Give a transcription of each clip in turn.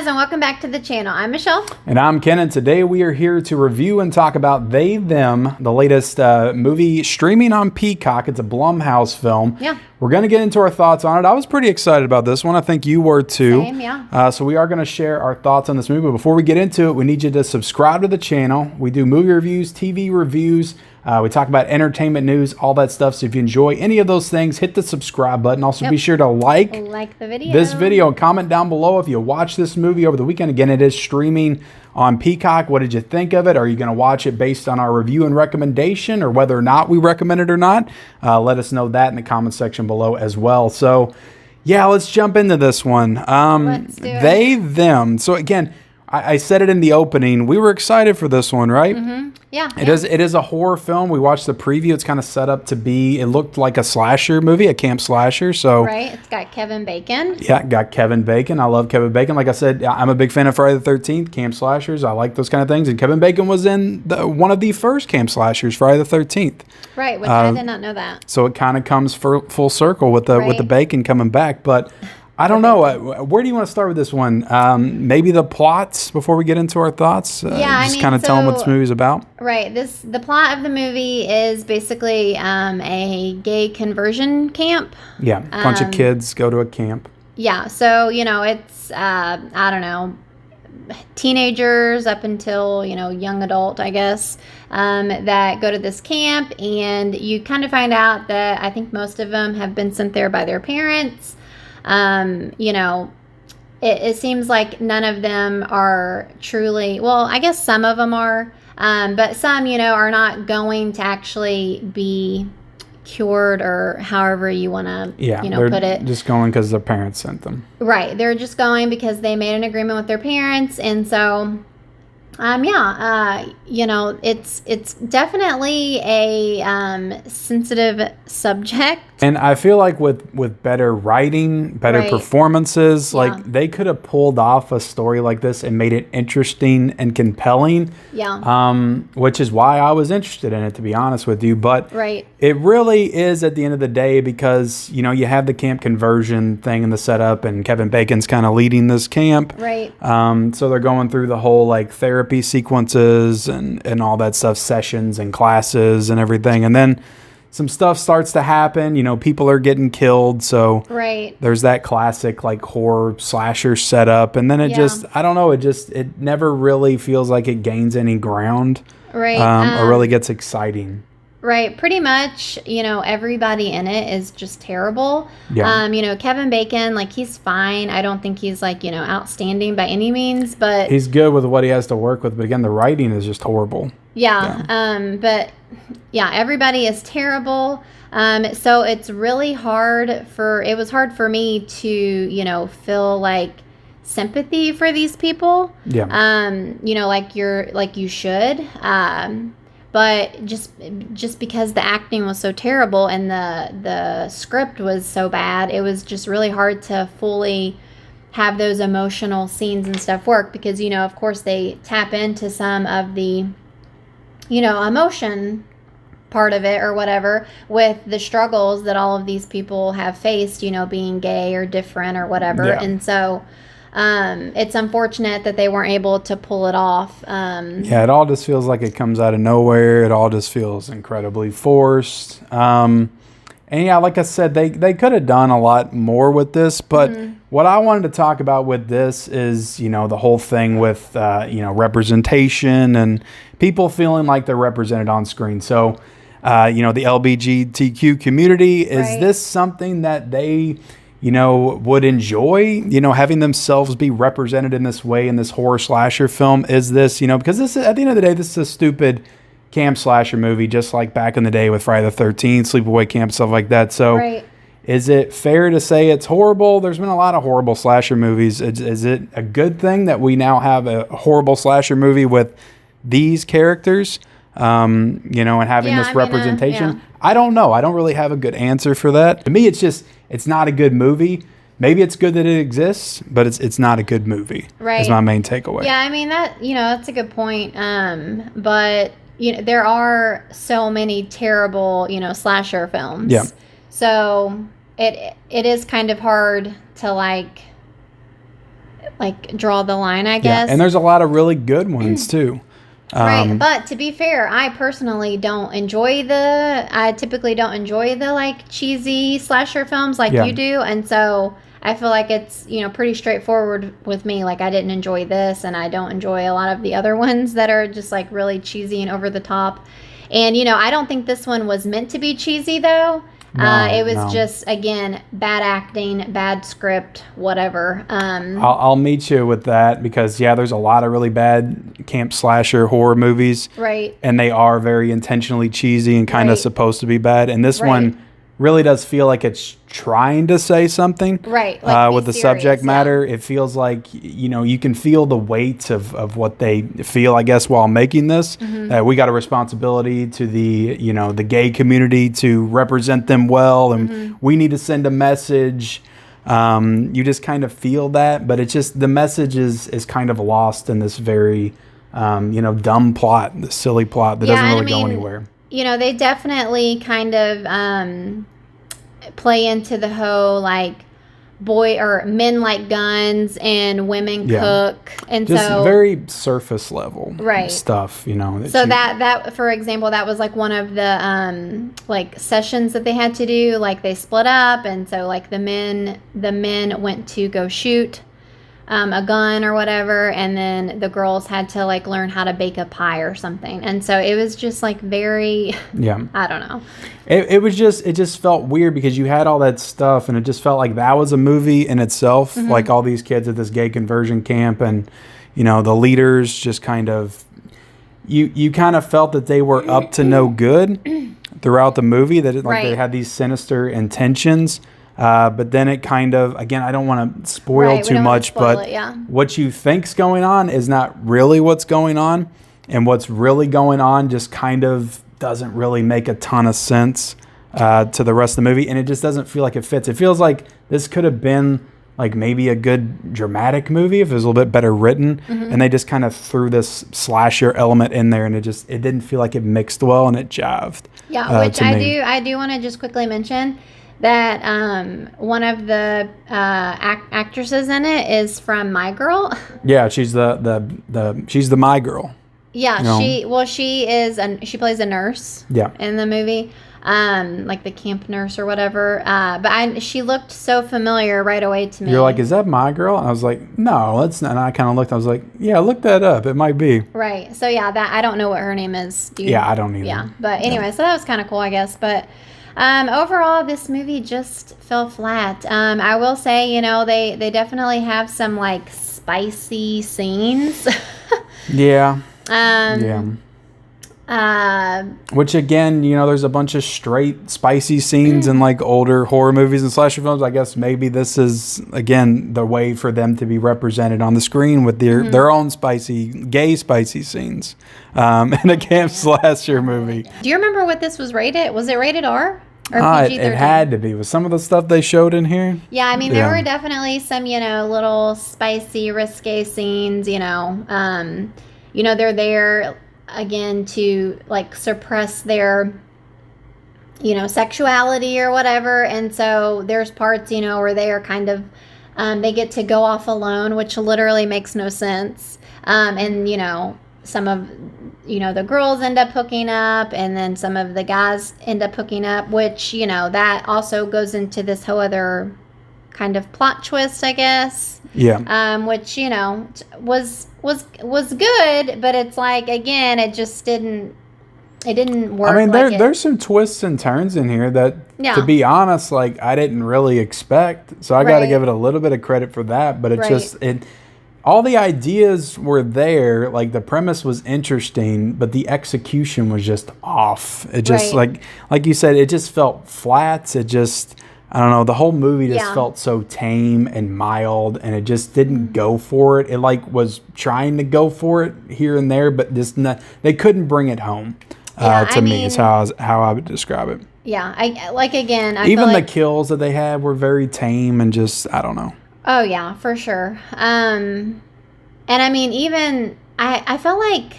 and welcome back to the channel. I'm Michelle. And I'm Ken, and today we are here to review and talk about They, Them, the latest movie streaming on Peacock. It's a Blumhouse film. Yeah. We're going to get into our thoughts on it. I was pretty excited about this one. I think you were too. Same, yeah. So we are going to share our thoughts on this movie. But before we get into it, we need you to subscribe to the channel. We do movie reviews, TV reviews. We talk about entertainment news, all that stuff. So if you enjoy any of those things, hit the subscribe button. Also, be sure to like the video. This video and comment down below if you watch this movie over the weekend. Again, it is streaming on Peacock. What did you think of it? Are you going to watch it based on our review and recommendation, or whether or not we recommend it or not? Let us know that in the comment section below as well. So, yeah, let's jump into this one. Let's do it. They, Them. So, again, I said it in the opening. We were excited for this one, right? Mm-hmm. Yeah. It is a horror film. We watched the preview. It's kind of set up to be, it looked like a slasher movie, a camp slasher. So right. It's got Kevin Bacon. Yeah, got Kevin Bacon. I love Kevin Bacon. Like I said, I'm a big fan of Friday the 13th, camp slashers. I like those kind of things. And Kevin Bacon was in one of the first camp slashers, Friday the 13th. Right, which I did not know that. So it kind of comes full circle with the Bacon coming back. But I don't know. Where do you want to start with this one? Maybe the plots before we get into our thoughts. Just kind of tell them what this movie's about. Right. The plot of the movie is basically a gay conversion camp. Yeah, a bunch of kids go to a camp. Yeah. So it's I don't know, teenagers up until young adult, I guess, that go to this camp, and you kind of find out that I think most of them have been sent there by their parents. It seems like none of them are truly, well, I guess some of them are, but some, are not going to actually be cured, or however you want to, put it. Just going because their parents sent them. Right. They're just going because they made an agreement with their parents. And so, it's definitely a sensitive subject. And I feel like with better writing, better performances, like they could have pulled off a story like this and made it interesting and compelling. Yeah. Which is why I was interested in it, to be honest with you. But it really is at the end of the day, because you have the camp conversion thing in the setup, and Kevin Bacon's kind of leading this camp. Right. So they're going through the whole like therapy sequences and all that stuff, sessions and classes and everything, and then some stuff starts to happen. People are getting killed, so there's that classic like horror slasher setup, and then it just, I don't know, it never really feels like it gains any ground, or really gets exciting. Right. Pretty much, everybody in it is just terrible. Yeah. Kevin Bacon, like, he's fine. I don't think he's like, outstanding by any means, but he's good with what he has to work with. But again, the writing is just horrible. Yeah. But yeah, everybody is terrible. So it's really hard it was hard for me to, feel like sympathy for these people. Yeah. Like you should. But just because the acting was so terrible and the script was so bad, it was just really hard to fully have those emotional scenes and stuff work, because, of course they tap into some of the, emotion part of it or whatever, with the struggles that all of these people have faced, being gay or different or whatever. Yeah. And so it's unfortunate that they weren't able to pull it off. Yeah, it all just feels like it comes out of nowhere. It all just feels incredibly forced. And yeah, like I said, they could have done a lot more with this. But what I wanted to talk about with this is, the whole thing with, representation and people feeling like they're represented on screen. So, the LGBTQ community, is this something that they would enjoy, having themselves be represented in this way in this horror slasher film? Is this, because this is, at the end of the day, this is a stupid camp slasher movie, just like back in the day with Friday the 13th, Sleepaway Camp, stuff like that. So is it fair to say it's horrible? There's been a lot of horrible slasher movies. Is it a good thing that we now have a horrible slasher movie with these characters, and having this representation? I don't know. I don't really have a good answer for that. To me, it's not a good movie. Maybe it's good that it exists, but it's not a good movie. Right. Is my main takeaway. Yeah, that's a good point. But there are so many terrible, slasher films. Yeah. So it is kind of hard to like like draw the line, I Yeah, guess. and there's a lot of really good ones too. Right, but to be fair, I personally I typically don't enjoy the like cheesy slasher films like Yeah. you do, and so I feel like it's, pretty straightforward with me. Like I didn't enjoy this, and I don't enjoy a lot of the other ones that are just like really cheesy and over the top. And I don't think this one was meant to be cheesy though. It was just, again, bad acting, bad script, whatever. I'll meet you with that because, there's a lot of really bad camp slasher horror movies. Right. And they are very intentionally cheesy and kind of Right. supposed to be bad. And this one really does feel like it's trying to say something. Right. Like with the serious, subject matter. It feels like, you can feel the weight of what they feel, I guess, while making this. Mm-hmm. We got a responsibility to the gay community to represent them well. And we need to send a message. You just kind of feel that. But it's just the message is kind of lost in this very, dumb plot, this silly plot that doesn't really go anywhere. They definitely kind of play into the whole like boy or men like guns and women cook, and just so very surface level stuff. So that for example, that was like one of the like sessions that they had to do. Like they split up, and so like the men went to go shoot a gun or whatever, and then the girls had to like learn how to bake a pie or something. And so it was just like very I don't know. It just felt weird because you had all that stuff and it just felt like that was a movie in itself. Like all these kids at this gay conversion camp, and the leaders just kind of you kind of felt that they were up to no good throughout the movie, that they had these sinister intentions. But then it kind of, again, I don't want to spoil too much, but what you think's going on is not really what's going on. And what's really going on just kind of doesn't really make a ton of sense to the rest of the movie. And it just doesn't feel like it fits. It feels like this could have been like maybe a good dramatic movie if it was a little bit better written. And they just kind of threw this slasher element in there, and it didn't feel like it mixed well, and it jived. Yeah, which I do want to just quickly mention that one of the actresses in it is from My Girl. Yeah, she's she's the My Girl. Yeah, she plays a nurse. Yeah. In the movie, like the camp nurse or whatever. But she looked so familiar right away to me. You're like, is that My Girl? And I was like, no, that's not. And I kind of looked. I was like, yeah, look that up. It might be. Right. So yeah, that I don't know what her name is. I don't either. Yeah, but anyway, so that was kind of cool, I guess. But overall, this movie just fell flat. I will say, they definitely have some like spicy scenes. Yeah. Which again, there's a bunch of straight spicy scenes in like older horror movies and slasher films. I guess maybe this is again the way for them to be represented on the screen with their own gay spicy scenes in a camp slasher movie. Do you remember what this was rated? Was it rated R? Or PG-13? It had to be. With some of the stuff they showed in here. Yeah, I mean, there were definitely some, little spicy, risque scenes, they're there, again, to, like, suppress their, sexuality or whatever. And so there's parts, where they are kind of, they get to go off alone, which literally makes no sense. And, some of the girls end up hooking up, and then some of the guys end up hooking up, which that also goes into this whole other kind of plot twist, I guess. Yeah. Which was good, but it's like, again, it just didn't work. I mean, there's some twists and turns in here that, to be honest, like I didn't really expect. So I got to give it a little bit of credit for that. But it all the ideas were there, like the premise was interesting, but the execution was just off. It just like you said, it just felt flat. It just, I don't know, the whole movie just felt so tame and mild, and it just didn't go for it. It like was trying to go for it here and there, but just they couldn't bring it home. To me is how I would describe it. Yeah, I even the kills that they had were very tame and just, I don't know. Oh, yeah, for sure. And I mean, even, I felt like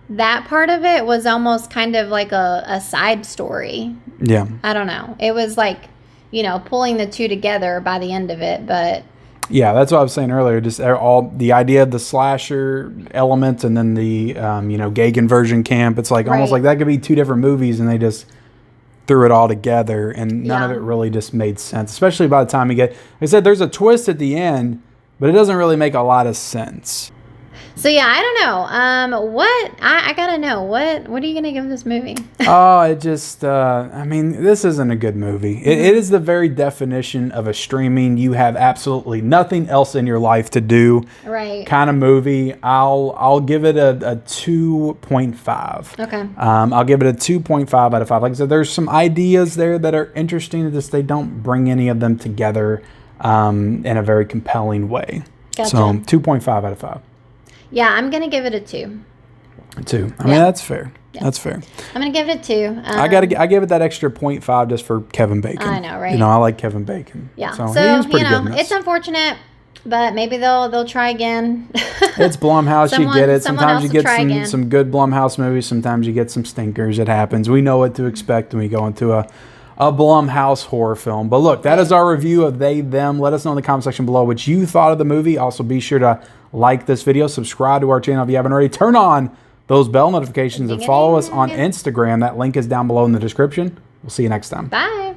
that part of it was almost kind of like a side story. Yeah. I don't know. It was like, pulling the two together by the end of it. But Yeah, that's what I was saying earlier. Just all the idea of the slasher element and then the gay conversion camp. It's like almost Right. like that could be two different movies, and they just threw it all together, and none of Yeah. it really just made sense. Especially by the time you get, like I said, there's a twist at the end, but it doesn't really make a lot of sense. So yeah, I don't know. What I gotta know. What are you gonna give this movie? Oh, it just, I mean, this isn't a good movie. It is the very definition of a streaming, you have absolutely nothing else in your life to do Right. kind of movie. I'll give it a 2.5. Okay. I'll give it a 2.5 out of 5. Like I said, there's some ideas there that are interesting. Just they don't bring any of them together in a very compelling way. Gotcha. So 2.5 out of 5. Yeah, I'm gonna give it a 2. 2. I mean, that's fair. Yeah. That's fair. I'm gonna give it a 2. I give it that extra 0.5 just for Kevin Bacon. I know, right? I like Kevin Bacon. Yeah. So, So, he was pretty good in this. it's unfortunate, but maybe they'll try again. It's Blumhouse. You get it. Someone Sometimes else you will get try again. some good Blumhouse movies. Sometimes you get some stinkers. It happens. We know what to expect when we go into a Blumhouse horror film. But look, that is our review of They, Them. Let us know in the comment section below what you thought of the movie. Also, be sure to like this video, subscribe to our channel if you haven't already, turn on those bell notifications, and follow us on Instagram. That link is down below in the description. We'll see you next time. Bye.